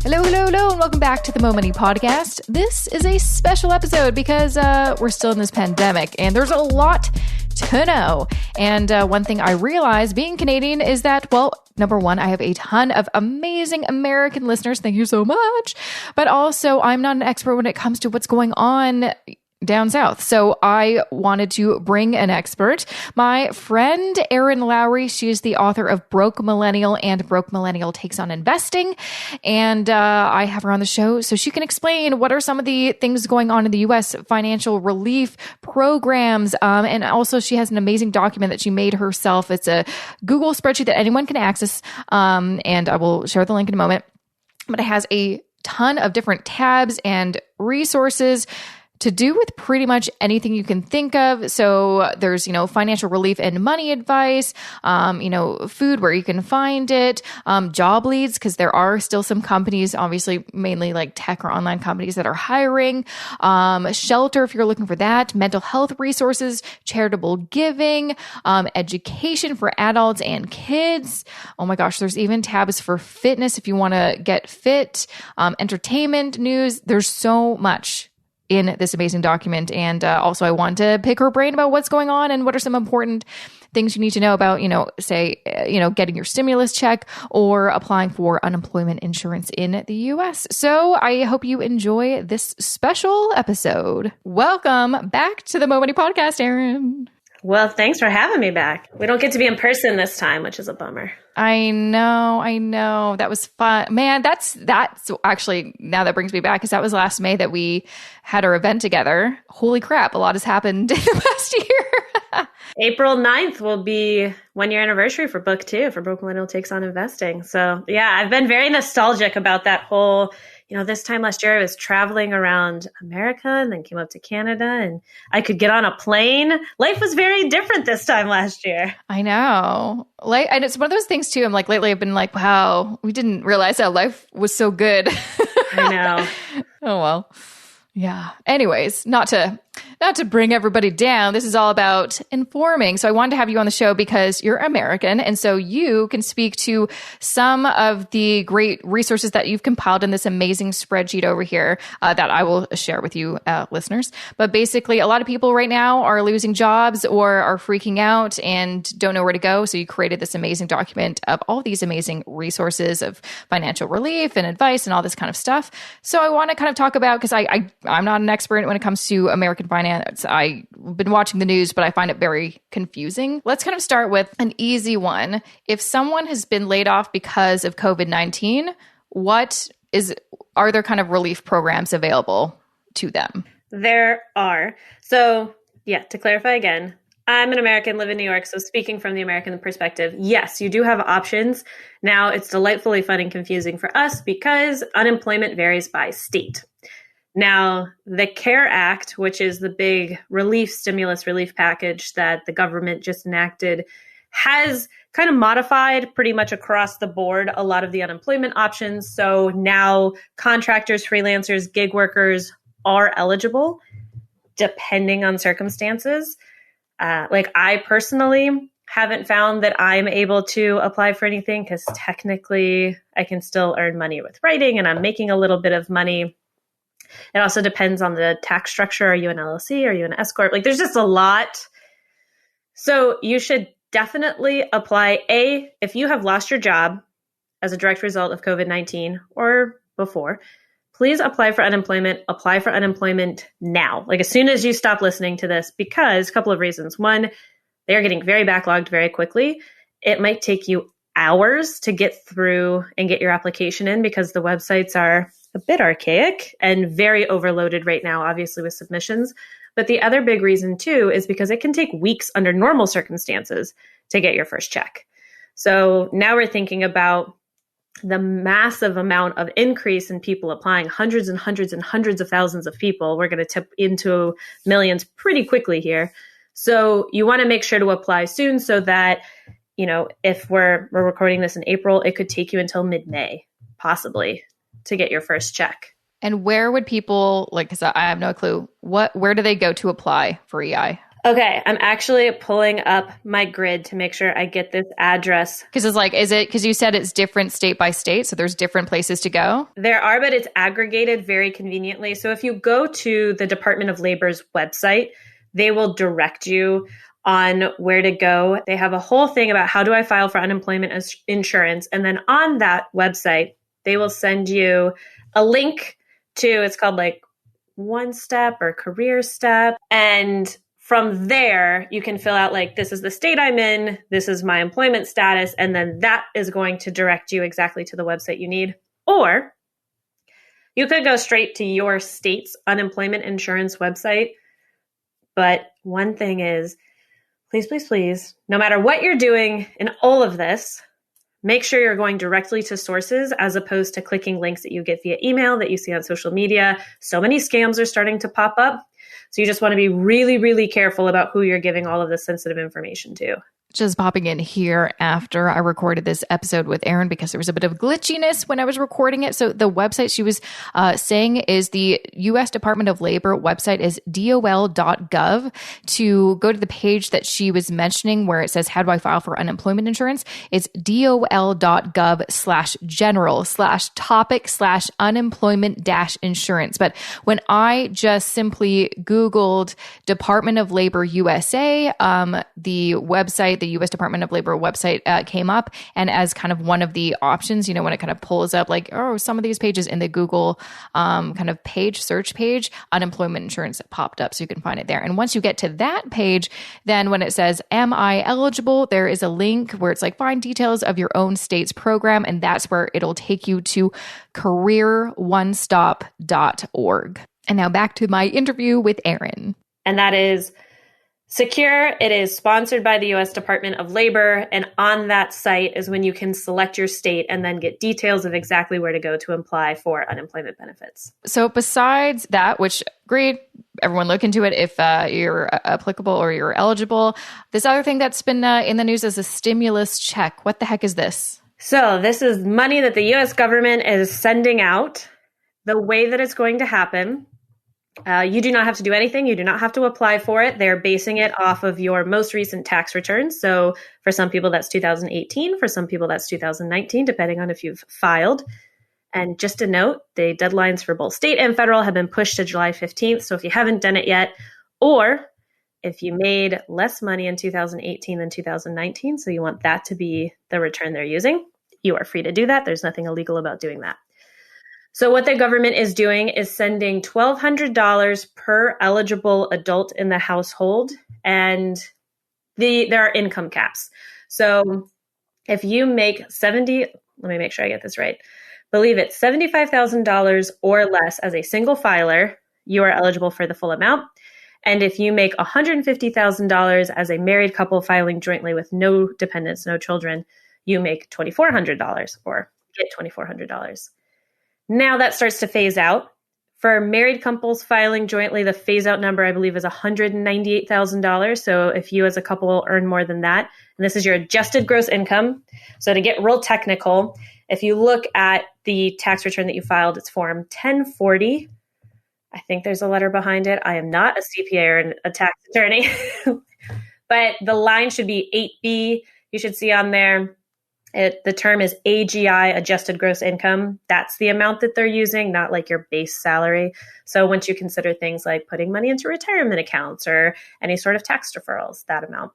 Hello, hello, hello, and welcome back to the Mo Money Podcast. This is a special episode because we're still in this pandemic and there's a lot to know. And one thing I realized being Canadian is that, well, number one, I have a ton of amazing American listeners. Thank you so much. But also, I'm not an expert when it comes to what's going on down south. So I wanted to bring an expert, my friend Erin Lowry. She is the author of Broke Millennial and Broke Millennial Takes on Investing. And I have her on the show so she can explain what are some of the things going on in the U.S. financial relief programs. And also she has an amazing document that she made herself. It's a Google spreadsheet that anyone can access. And I will share the link in a moment. But it has a ton of different tabs and resources to do with pretty much anything you can think of. So there's, financial relief and money advice, food where you can find it, job leads, because there are still some companies, obviously mainly like tech or online companies that are hiring, shelter if you're looking for that, mental health resources, charitable giving, education for adults and kids. Oh my gosh, there's even tabs for fitness if you want to get fit, entertainment news. There's so much in this amazing document. And also I want to pick her brain about what's going on and what are some important things you need to know about, getting your stimulus check or applying for unemployment insurance in the US. So I hope you enjoy this special episode. Welcome back to the Mo Money Podcast, Erin. Well, thanks for having me back. We don't get to be in person this time, which is a bummer. I know. That was fun. Man, that's actually, now that brings me back, because that was last May that we had our event together. Holy crap, a lot has happened in the past year. April 9th will be 1 year anniversary for book 2 for Broke Millennial Takes on Investing. So yeah, I've been very nostalgic about that whole, this time last year I was traveling around America and then came up to Canada and I could get on a plane. Life was very different this time last year. I know. And it's one of those things too. I'm like, lately I've been like, wow, we didn't realize that life was so good. I know. Oh, well. Yeah. Anyways, not to bring everybody down. This is all about informing. So I wanted to have you on the show because you're American. And so you can speak to some of the great resources that you've compiled in this amazing spreadsheet over here that I will share with you listeners. But basically, a lot of people right now are losing jobs or are freaking out and don't know where to go. So you created this amazing document of all these amazing resources of financial relief and advice and all this kind of stuff. So I want to kind of talk about, because I'm not an expert when it comes to American finance. I've been watching the news, but I find it very confusing. Let's kind of start with an easy one. If someone has been laid off because of COVID-19, are there kind of relief programs available to them? There are. So yeah, to clarify again, I'm an American, live in New York. So speaking from the American perspective, yes, you do have options. Now it's delightfully fun and confusing for us because unemployment varies by state. Now, the CARE Act, which is the big stimulus relief package that the government just enacted, has kind of modified pretty much across the board a lot of the unemployment options. So now contractors, freelancers, gig workers are eligible depending on circumstances. I personally haven't found that I'm able to apply for anything because technically I can still earn money with writing and I'm making a little bit of money. It also depends on the tax structure. Are you an LLC? Are you an S Corp? There's just a lot. So you should definitely apply. If you have lost your job as a direct result of COVID-19 or before, please apply for unemployment. Apply for unemployment now, as soon as you stop listening to this, because a couple of reasons. One, they are getting very backlogged very quickly. It might take you hours to get through and get your application in because the websites are a bit archaic and very overloaded right now, obviously with submissions. But the other big reason too is because it can take weeks under normal circumstances to get your first check. So now we're thinking about the massive amount of increase in people applying, hundreds and hundreds and hundreds of thousands of people. We're going to tip into millions pretty quickly here. So you want to make sure to apply soon so that, if we're recording this in April, it could take you until mid-May, possibly, to get your first check. And where would people, because I have no clue, where do they go to apply for EI? Okay, I'm actually pulling up my grid to make sure I get this address. Because it's like, is it, because you said it's different state by state, so there's different places to go? There are, but it's aggregated very conveniently. So if you go to the Department of Labor's website, they will direct you on where to go. They have a whole thing about how do I file for unemployment insurance. And then on that website, they will send you a link to, it's called like One Step or Career Step. And from there, you can fill out like, this is the state I'm in, this is my employment status, and then that is going to direct you exactly to the website you need. Or you could go straight to your state's unemployment insurance website. But one thing is, please, please, please, no matter what you're doing in all of this, make sure you're going directly to sources as opposed to clicking links that you get via email that you see on social media. So many scams are starting to pop up. So you just want to be really, really careful about who you're giving all of this sensitive information to. Just popping in here after I recorded this episode with Erin because there was a bit of glitchiness when I was recording it. So the website she was saying is the U.S. Department of Labor website is dol.gov. To go to the page that she was mentioning where it says, how do I file for unemployment insurance? It's dol.gov/general/topic/unemployment-insurance. But when I just simply Googled Department of Labor USA, the website, the U.S. Department of Labor website came up, and as kind of one of the options, when it kind of pulls up like, oh, some of these pages in the Google kind of search page, unemployment insurance popped up, so you can find it there. And once you get to that page, then when it says, am I eligible? There is a link where it's like, find details of your own state's program, and that's where it'll take you to careeronestop.org. And now back to my interview with Erin. And that is secure. It is sponsored by the U.S. Department of Labor. And on that site is when you can select your state and then get details of exactly where to go to apply for unemployment benefits. So besides that, which great, everyone look into it if you're applicable or you're eligible. This other thing that's been in the news is a stimulus check. What the heck is this? So this is money that the U.S. government is sending out. The way that it's going to happen, you do not have to do anything. You do not have to apply for it. They're basing it off of your most recent tax returns. So for some people, that's 2018. For some people, that's 2019, depending on if you've filed. And just a note, the deadlines for both state and federal have been pushed to July 15th. So if you haven't done it yet, or if you made less money in 2018 than 2019, so you want that to be the return they're using, you are free to do that. There's nothing illegal about doing that. So what the government is doing is sending $1,200 per eligible adult in the household, and there are income caps. So if you make let me make sure I get this right. Believe it, $75,000 or less as a single filer, you are eligible for the full amount. And if you make $150,000 as a married couple filing jointly with no dependents, no children, you make $2,400 or get $2,400. Now that starts to phase out. For married couples filing jointly, the phase out number, I believe, is $198,000. So if you as a couple earn more than that, and this is your adjusted gross income. So to get real technical, if you look at the tax return that you filed, it's Form 1040. I think there's a letter behind it. I am not a CPA or a tax attorney, but the line should be 8B. You should see on there. The term is AGI, adjusted gross income. That's the amount that they're using, not like your base salary. So once you consider things like putting money into retirement accounts or any sort of tax deferrals, that amount.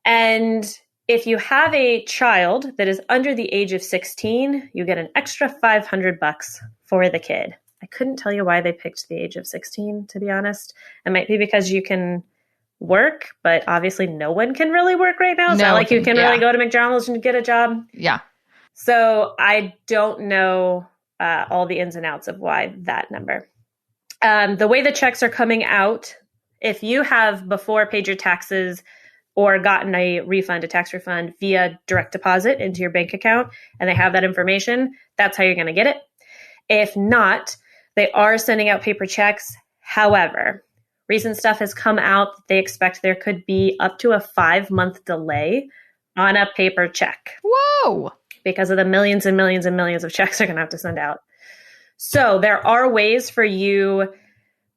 And if you have a child that is under the age of 16, you get an extra $500 for the kid. I couldn't tell you why they picked the age of 16, to be honest. It might be because you can work, but obviously no one can really work right now. It's not like you can really go to McDonald's and get a job. Yeah. So I don't know all the ins and outs of why that number. The way the checks are coming out, if you have before paid your taxes or gotten a tax refund via direct deposit into your bank account, and they have that information, that's how you're going to get it. If not, they are sending out paper checks. However, recent stuff has come out that they expect there could be up to a 5-month delay on a paper check. Whoa! Because of the millions and millions and millions of checks they're going to have to send out. So there are ways for you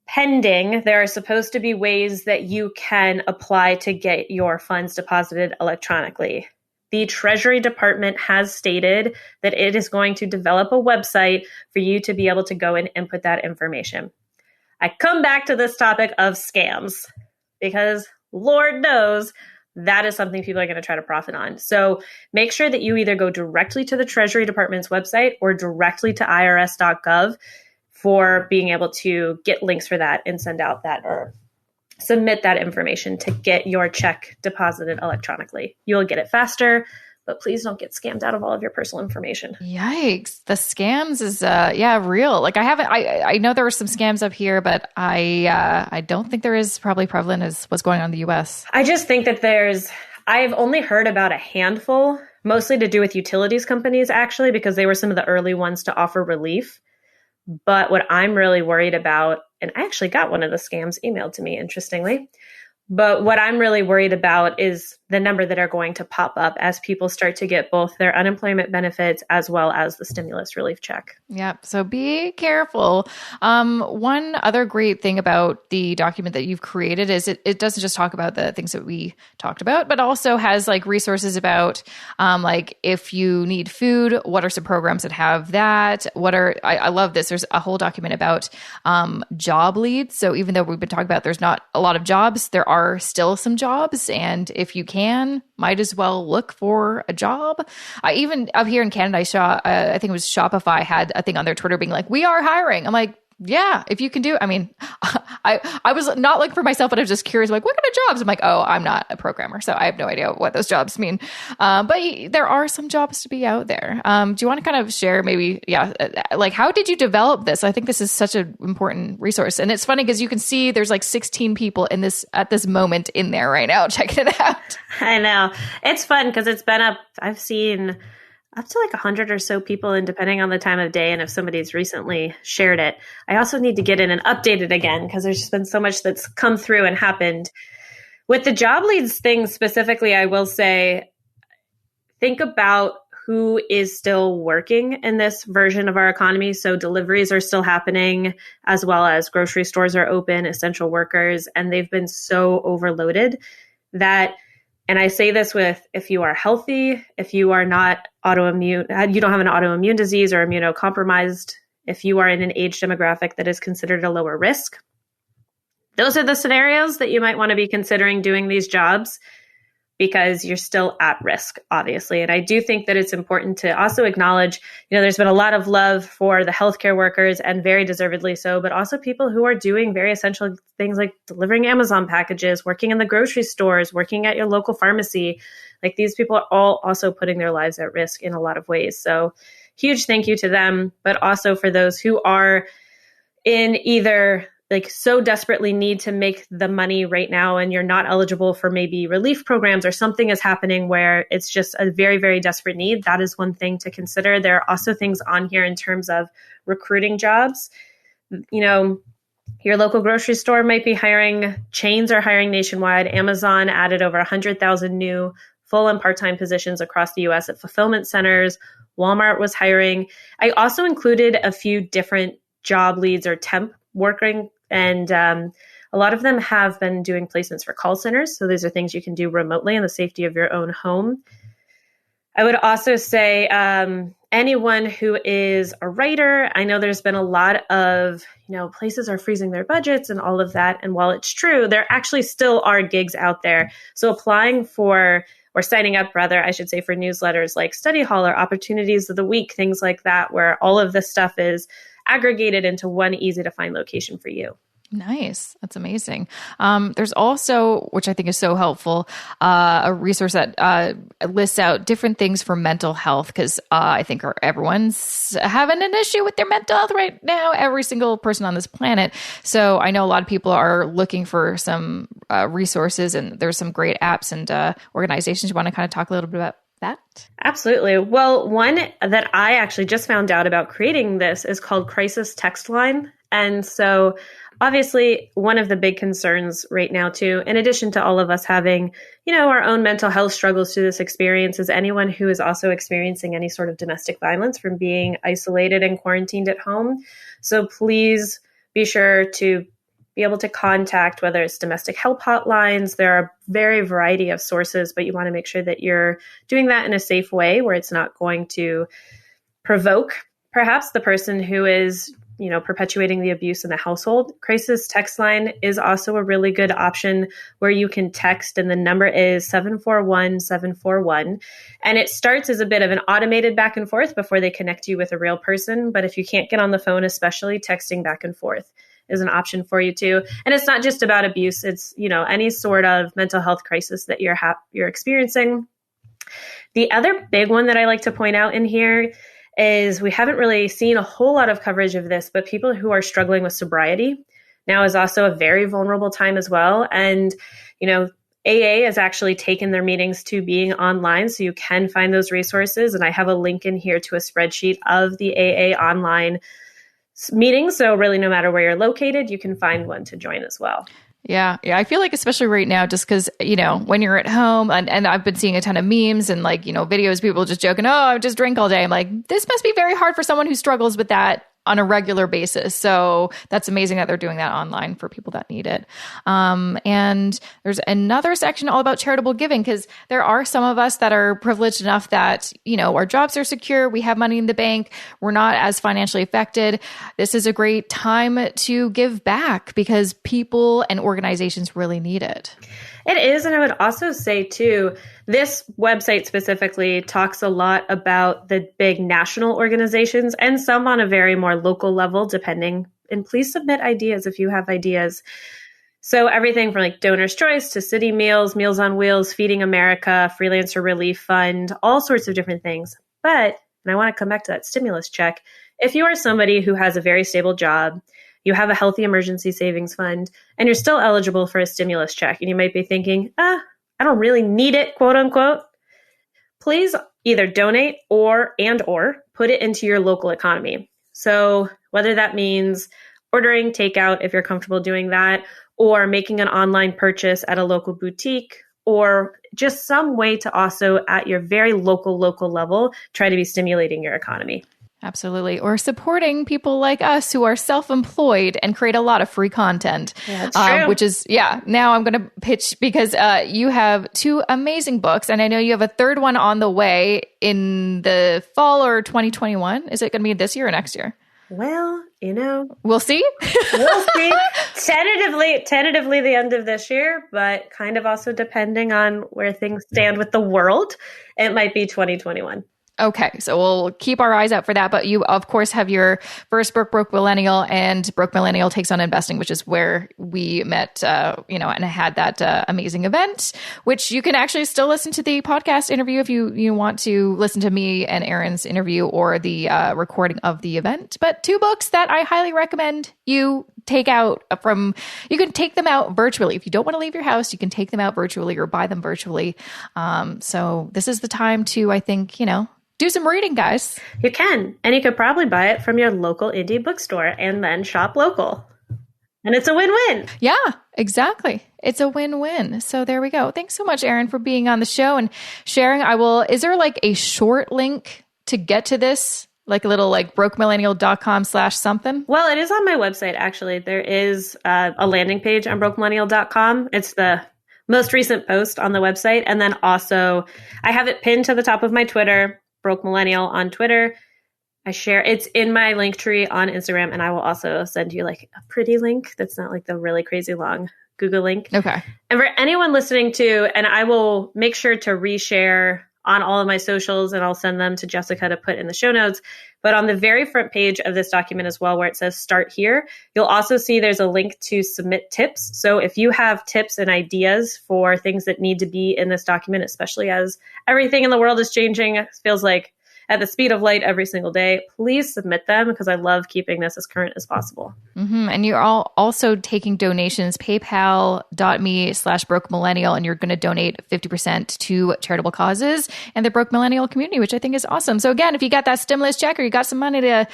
pending, there are supposed to be ways that you can apply to get your funds deposited electronically. The Treasury Department has stated that it is going to develop a website for you to be able to go and input that information. I come back to this topic of scams because Lord knows that is something people are going to try to profit on. So make sure that you either go directly to the Treasury Department's website or directly to irs.gov for being able to get links for that and send out that or submit that information to get your check deposited electronically. You'll get it faster, but please don't get scammed out of all of your personal information. Yikes. The scams is, real. Like I know there were some scams up here, but I don't think they're as probably prevalent as what's going on in the US. I just think that I've only heard about a handful, mostly to do with utilities companies, actually, because they were some of the early ones to offer relief. But what I'm really worried about, and I actually got one of the scams emailed to me, interestingly, but what I'm really worried about is the number that are going to pop up as people start to get both their unemployment benefits as well as the stimulus relief check. Yep. So be careful. One other great thing about the document that you've created is it doesn't just talk about the things that we talked about, but also has like resources about like if you need food, what are some programs that have that? I love this. There's a whole document about job leads. So even though we've been talking about there's not a lot of jobs, there are still some jobs. And if you can, might as well look for a job. Even up here in Canada, I saw, I think it was Shopify had a thing on their Twitter being like, we are hiring. I'm like, yeah, if you can do, I mean, I was not looking for myself, but I was just curious, like, what kind of jobs? I'm like, oh, I'm not a programmer, so I have no idea what those jobs mean. But there are some jobs to be out there. Do you want to kind of share maybe, like, how did you develop this? I think this is such an important resource. And it's funny because you can see there's like 16 people at this moment in there right now, checking it out. I know. It's fun because it's been I've seen up to like 100 or so people, and depending on the time of day and if somebody's recently shared it. I also need to get in and update it again because there's just been so much that's come through and happened. With the job leads thing specifically, I will say, think about who is still working in this version of our economy. So deliveries are still happening, as well as grocery stores are open, essential workers, and they've been so overloaded that, and I say this with, if you are healthy, if you are not autoimmune, you don't have an autoimmune disease or immunocompromised, if you are in an age demographic that is considered a lower risk, those are the scenarios that you might want to be considering doing these jobs because you're still at risk, obviously. And I do think that it's important to also acknowledge, there's been a lot of love for the healthcare workers, and very deservedly so, but also people who are doing very essential things like delivering Amazon packages, working in the grocery stores, working at your local pharmacy. Like, these people are all also putting their lives at risk in a lot of ways. So huge thank you to them, but also for those who are in either like so desperately need to make the money right now and you're not eligible for maybe relief programs, or something is happening where it's just a very, very desperate need. That is one thing to consider. There are also things on here in terms of recruiting jobs. Your local grocery store might be hiring, chains are hiring nationwide. Amazon added over 100,000 new full and part-time positions across the US at fulfillment centers. Walmart was hiring. I also included a few different job leads or temp working, and a lot of them have been doing placements for call centers. So these are things you can do remotely in the safety of your own home. I would also say anyone who is a writer, I know there's been a lot of, places are freezing their budgets and all of that. And while it's true, there actually still are gigs out there. So applying for, or signing up rather, I should say, for newsletters like Study Hall or Opportunities of the Week, things like that, where all of this stuff is aggregated into one easy to find location for you. Nice. That's amazing. There's also, which I think is so helpful, a resource that lists out different things for mental health, because I think everyone's having an issue with their mental health right now, every single person on this planet. So I know a lot of people are looking for some resources, and there's some great apps and organizations. You want to kind of talk a little bit about that? Absolutely. Well, one that I actually just found out about creating this is called Crisis Text Line. And so obviously one of the big concerns right now too, in addition to all of us having, our own mental health struggles through this experience, is anyone who is also experiencing any sort of domestic violence from being isolated and quarantined at home. So please be sure to be able to contact, whether it's domestic help hotlines. There are a very variety of sources, but you want to make sure that you're doing that in a safe way where it's not going to provoke perhaps the person who is, perpetuating the abuse in the household. Crisis text line is also a really good option where you can text, and the number is 741-741. And it starts as a bit of an automated back and forth before they connect you with a real person. But if you can't get on the phone, especially, texting back and forth is an option for you too. And it's not just about abuse. It's, any sort of mental health crisis that you're experiencing. The other big one that I like to point out in here is we haven't really seen a whole lot of coverage of this, but people who are struggling with sobriety now is also a very vulnerable time as well. And, AA has actually taken their meetings to being online, so you can find those resources. And I have a link in here to a spreadsheet of the AA online meetings. So really, no matter where you're located, you can find one to join as well. Yeah. I feel like especially right now, just because, when you're at home and I've been seeing a ton of memes and videos, people just joking, oh, I just drink all day. I'm like, this must be very hard for someone who struggles with that on a regular basis. So that's amazing that they're doing that online for people that need it. And there's another section all about charitable giving, because there are some of us that are privileged enough that, our jobs are secure. We have money in the bank. We're not as financially affected. This is a great time to give back because people and organizations really need it. It is. And I would also say, too, this website specifically talks a lot about the big national organizations and some on a very more local level, depending. And please submit ideas if you have ideas. So everything from Donor's Choice to City Meals, Meals on Wheels, Feeding America, Freelancer Relief Fund, all sorts of different things. But, and I want to come back to that stimulus check, if you are somebody who has a very stable job, you have a healthy emergency savings fund, and you're still eligible for a stimulus check, and you might be thinking, I don't really need it, quote unquote, please either donate or put it into your local economy. So whether that means ordering takeout, if you're comfortable doing that, or making an online purchase at a local boutique, or just some way to also at your very local level, try to be stimulating your economy. Absolutely. Or supporting people like us who are self-employed and create a lot of free content, which is, now I'm going to pitch because you have 2 amazing books. And I know you have a third one on the way in the fall or 2021. Is it going to be this year or next year? Well, we'll see. We'll see. Tentatively the end of this year, but kind of also depending on where things stand with the world, it might be 2021. Okay, so we'll keep our eyes out for that. But you, of course, have your first book, Broke Millennial, and Broke Millennial Takes on Investing, which is where we met, and had that amazing event, which you can actually still listen to the podcast interview if you want to listen to me and Erin's interview or the recording of the event. But 2 books that I highly recommend you take out you can take them out virtually. If you don't want to leave your house, you can take them out virtually or buy them virtually. So this is the time to, I think, do some reading, guys. You can. And you could probably buy it from your local indie bookstore and then shop local. And it's a win-win. Yeah, exactly. It's a win-win. So there we go. Thanks so much, Erin, for being on the show and sharing. Is there a short link to get to this? A little brokemillennial.com/something? Well, it is on my website, actually. There is a landing page on brokemillennial.com. It's the most recent post on the website. And then also I have it pinned to the top of my Twitter, Broke Millennial on Twitter. I share it's in my link tree on Instagram, and I will also send you a pretty link that's not the really crazy long Google link. Okay. And for anyone listening to, and I will make sure to reshare on all of my socials, and I'll send them to Jessica to put in the show notes. But on the very front page of this document as well, where it says start here, you'll also see there's a link to submit tips. So if you have tips and ideas for things that need to be in this document, especially as everything in the world is changing, it feels like at the speed of light every single day, please submit them because I love keeping this as current as possible. Mm-hmm. And you're all also taking donations, paypal.me/brokemillennial, and you're going to donate 50% to charitable causes and the Broke Millennial community, which I think is awesome. So again, if you got that stimulus check or you got some money to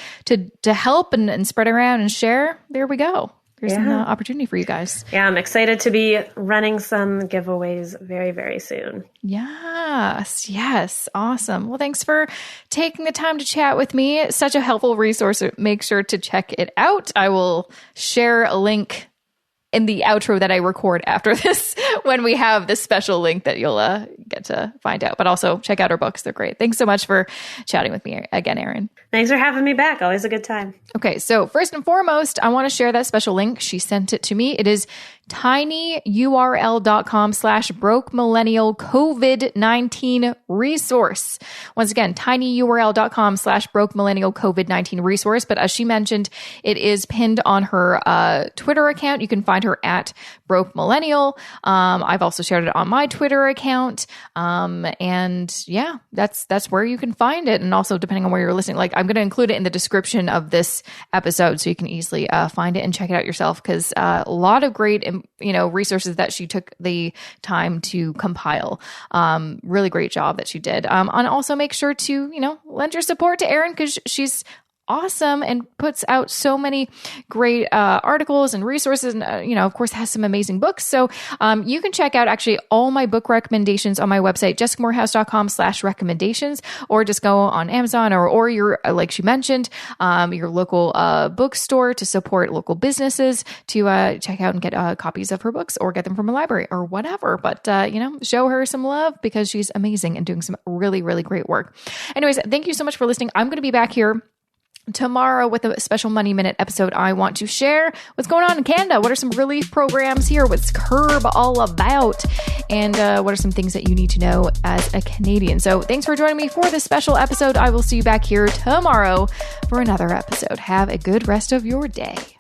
help and spread around and share, there we go. There's an opportunity for you guys. Yeah, I'm excited to be running some giveaways very, very soon. Yes. Awesome. Well, thanks for taking the time to chat with me. It's such a helpful resource. Make sure to check it out. I will share a link in the outro that I record after this when we have this special link that you'll get to find out. But also check out her books. They're great. Thanks so much for chatting with me again, Erin. Thanks for having me back. Always a good time. Okay, so first and foremost, I want to share that special link. She sent it to me. It is tinyurl.com/brokemillennial COVID-19 resource. Once again, tinyurl.com/brokemillennial COVID-19 resource. But as she mentioned, it is pinned on her Twitter account. You can find her at brokemillennial. I've also shared it on my Twitter account. And yeah, that's where you can find it. And also depending on where you're listening, like I'm going to include it in the description of this episode so you can easily find it and check it out yourself, because a lot of great resources that she took the time to compile. Really great job that she did. And also make sure to, lend your support to Erin, because she's awesome and puts out so many great articles and resources, and of course has some amazing books. So you can check out actually all my book recommendations on my website, jessicamorehouse.com/recommendations, or just go on Amazon or your, like she mentioned, your local bookstore to support local businesses to check out and get copies of her books or get them from a library or whatever. But show her some love, because she's amazing and doing some really, really great work. Anyways, thank you so much for listening. I'm going to be back here tomorrow with a special Money Minute episode. I want to share what's going on in Canada. What are some relief programs here? What's CURB all about? And what are some things that you need to know as a Canadian? So thanks for joining me for this special episode. I will see you back here tomorrow for another episode. Have a good rest of your day.